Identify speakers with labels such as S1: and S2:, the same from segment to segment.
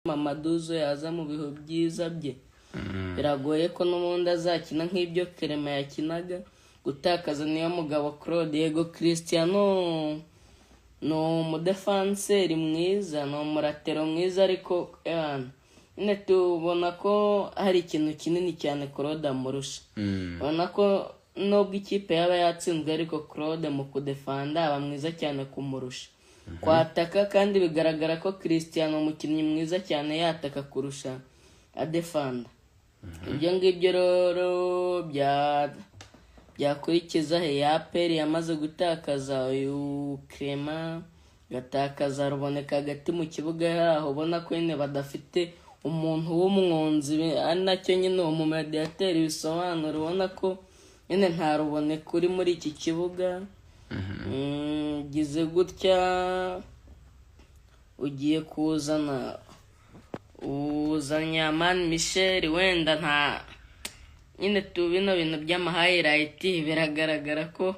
S1: Mamaduzo yaza mu biho byiza bye biragoye ko n'ubundi azakina nk'ibyo Clement yakinaga. Gutakaza niyo mugabo Claude, yego Cristiano ni umudefanseri mwiza, ni umuratero mwiza, ariko nyine tubona ko hari ikintu kinini cyane Claude amurusha. Ubona ko nubwo ikipe yaba yatsinzwe ariko Claude mu kudefanda aba mwiza cyane kumurusha. Kwataka kandi bigaragara ko Cristiano umukinnyi mwiza cyane yataka kurusha adefanda. Ibyo ngibyo rero byakurikiza APR yamaze gutakaza uyu Clement, gatakaza Ruboneka hagati mu kibuga yaho, ubona ko nyine badafite umuntu w'umwunzi, ari nacyo nyine uwo mumediateri bisobanura. Ubona ko nyine nta Ruboneka uri muri iki kibuga. Gize gutya ugiye uzanye Amani Michel, wenda nta nyine bino bintu by'amahighlight biragaragara ko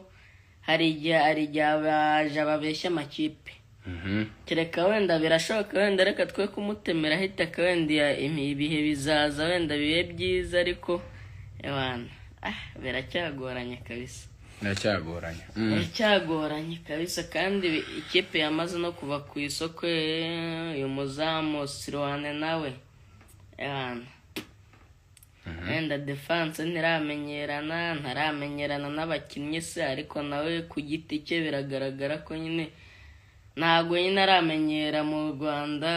S1: hari igihe abaje babeshya amakipe. Kereka wenda birashoboka, wenda reka twe kumutemera hitaka, wenda ibihe bizaza wenda bibe byiza, ariko biracyagoranye kabisa. Biracyagoranye kabisa. Kandi ikipe yamaze no kuva ku isoko, uyu muzamu Sirwane nawe wenda defense ntaramenyerana n'abakinnyi se, ariko nawe ku giti cye biragaragara ko nyine ntabwo nyine aramenyera mu Rwanda.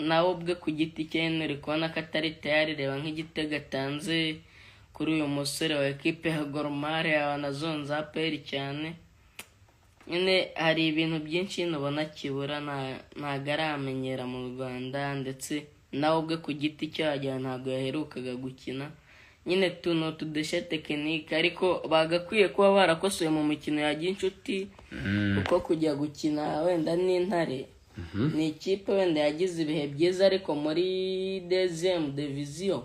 S1: Nawe ubwe ku giti cye uri kubona ko atari tayari. Reba nk'igitego atanze kuri uyu musore wa ekipe ya Gor Mahia wanazonze APR cyane. Nyine hari ibintu byinshi nubona kibura, ntabwo aramenyera mu Rwanda, ndetse nawe ubwe ku giti cye wagira ntabwo yaherukaga gukina. Nyine tuno tudeshe tekinike, ariko bagakwiye kuba barakosoye mu mikino ya ginshuti, kuko kujya gukina wenda n'Intare ni ikipe wenda yagize ibihe byiza, ariko muri deuxième division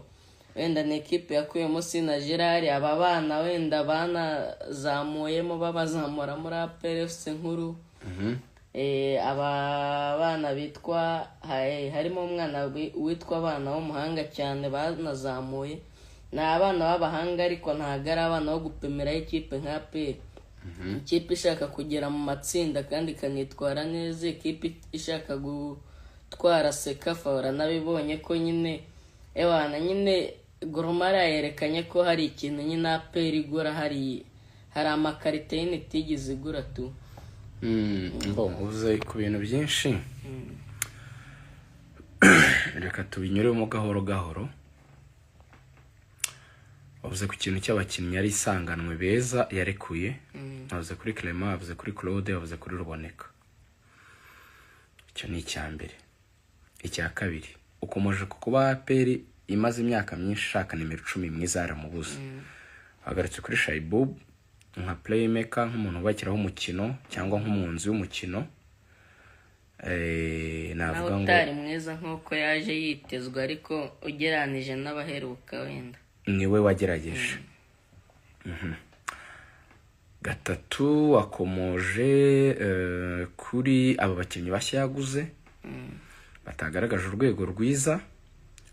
S1: wenda ni ekipe yakuyemo Sina Gerard. Aba bana wenda banazamuyemo babazamura muri APR FC nkuru. Aba bana bitwa harimo umwana witwa abana w'umuhanga cyane banazamuye. Ni abana b'abahanga, ariko ntabwo ari abana bo gupimiraho ikipe nka APR. Ikipe ishaka kugera mu matsinda kandi ikanitwara neza, ikipe ishaka gutwara Sekafa. Uranabibonye ko nyine nyine Gor Mahia yerekanye ko hari ikintu nyine APR igura, hari amakarite nyine itigeze igura tu.
S2: Uvuze ku bintu byinshi, reka tubinyuremo gahoro gahoro. Uvuze ku kintu cy'abakinnyi yari isanganwe beza yarekuye. Uvuze kuri Clement, uvuze kuri Claude, uvuze kuri Ruboneka. Icyo ni icyambere. Icya kabiri, ukomeje kuba APR imaze imyaka myinshi shaka nimero 10 mwiza yaramubuze. Agarutse kuri Shaibub nka playmaker, nk'umuntu ubakiraho umukino cyangwa nk'umwunzi w'umukino. Navuga ngo
S1: utari mwiza nk'uko yaje yitezwe, ariko ugeranije n'abaheruka wenda
S2: niwe wagerageje. Gatatu wakomoje kuri aba bakinnyi bashya yaguze batagaragaje urwego rwiza,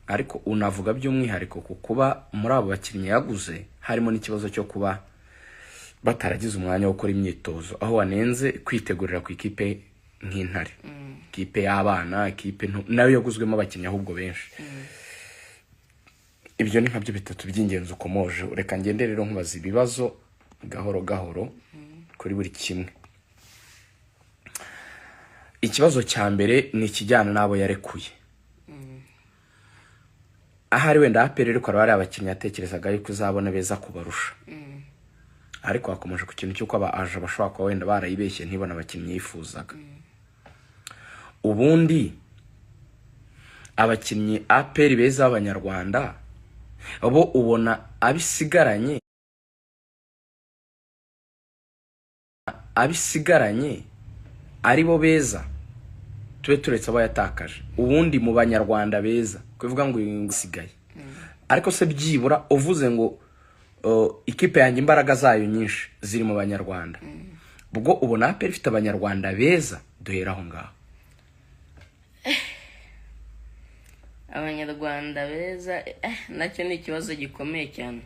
S2: ariko unavuga by'umwihariko kuba muri abo bakinnyi yaguze harimo n'ikibazo cyo kuba bataragize umwanya wo gukora imyitozo, aho wanenze kwitegurira ku ikipe nk'Intare, ikipe y'abana, ikipe nayo yaguzwemo abakinnyi ahubwo benshi. Ibyo ni nkabyo bitatu by'ingenzi ukomoje. Reka ngende rero nkubaza ibibazo gahoro gahoro kuri buri kimwe. Ikibazo cya mbere ni ikijyana n'abo yarekuye. Ahari wenda APR rero ko ari abakinnyi atekerezaga yuko uzabona beza kubarusha, ariko wakomeje ku kintu cy'uko aje bashobora kuba wenda barayibeshye ntibona abakinnyi yifuzaga. Ubundi abakinnyi APR beza b'Abanyarwanda abo ubona abisigaranye ari bo beza, tube turetse abo yatakaje. Ubundi mu Banyarwanda beza kuvuga ngo ngisigaye, ariko se byibura uvuze ngo ikipe yanjye imbaraga zayo nyinshi ziri mu Banyarwanda, ubwo ubona APR ifite Abanyarwanda beza duhera aho ngaho.
S1: abanyarwanda beza nacyo ni ikibazo gikomeye cyane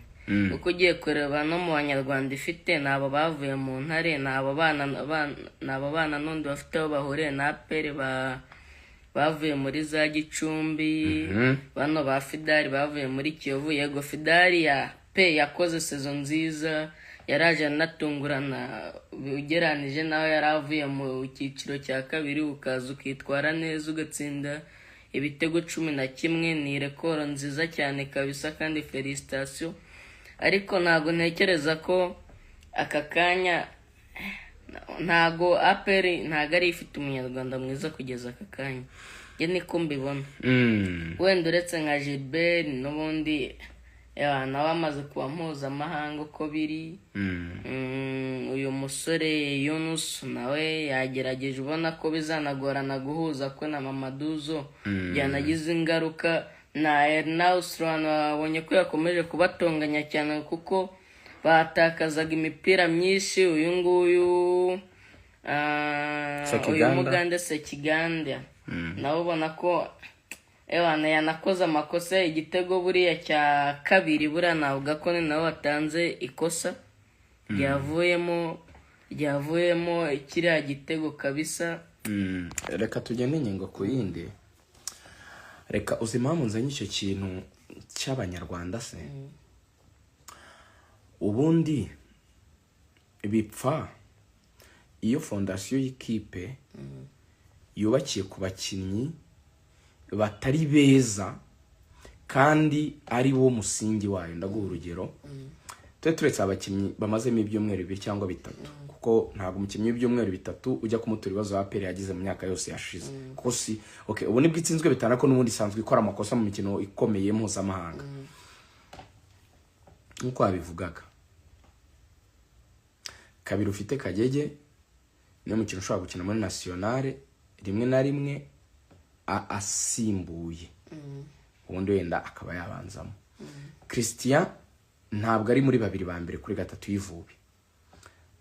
S1: kuko ugiye kureba no mu banyarwanda ifite nabo bavuye mu ntare nabo bana n'undi bafite aho bahuriye na APR bavuye muri za Gicumbi bano ba Fidari bavuye muri Kiyovu. Yego Fidari yakoze sezo nziza, yaraje anatungurana ugeranije nawe yaravuye mu cyiciro cya kabiri ukaza ukitwara neza ugatsinda ibitego 11. Ni rekoro nziza cyane kabisa kandi felicitation. Ariko ntago ntekereza ko aka kanya ntago APR ntago ari ifite umunyarwanda mwiza kugeza aka kanya. Ye niko mbibona. Wenda uretse nka Gilbert n'ubundi nawe amaze kuba mpuzamahanga uko biri. Uyu musore Yunus nawe yagerageje, ubona ko bizanagorana guhuza ko na Mamaduzo byanagize ingaruka. Na Ernausron wabonye ko yakomeje kubatonganya cyane kuko batakazaga imipira myinshi. Uyu nguyu uyu Mugande Sekiganda nawe ubona ko yanakoze amakosa. Igitego buriya cya kabiri buriya navuga ko ni nawe watanze ikosa ryavuyemo kiriya gitego kabisa.
S2: Reka tugende ingingo ku yindi. Reka uzi impamvu nzanye icyo kintu cy'abanyarwanda se. Ubundi bipfa iyo fondasiyo y'ikipe yubakiye ku bakinnyi batari beza kandi ari wo musingi wayo. Ndaguha urugero, turetse abakinnyi bamazemo ibyumweru 2 cyangwa 3, kuko ntabwo umukinnyi w'ibyumweru 3 ujya kumutura ibibazo APR yagize mu myaka yose yashize. Kuko si ubu nibwo itsinzwe 5 ko n'ubundi isanzwe ikora amakosa mu mikino ikomeye mpuzamahanga nkuko abivugaga. Kabiri ufite Kagege niyo mukino ushobora gukina muri nationale rimwe na rimwe asimbuye, ubundi wenda akaba yabanzamo. Christian ntabwo ari muri babiri ba mbere kuri 3 y'Ivubi.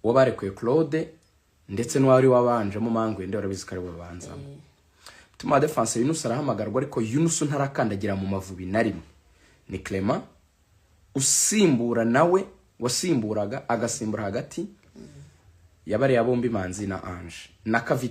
S2: Uwo barekuye Claude ndetse n'uwari wabanjemo Mangwe ndetse barabizi ko ari babanzamo. Tuma defense Yunus arahamagarwa, ariko Yunus ntarakandagira mu Mavubi na rimwe. Ni Clement usimbura, nawe wasimburaga agasimbura hagati yabari ya bombi Manzi na Ange na Kavita.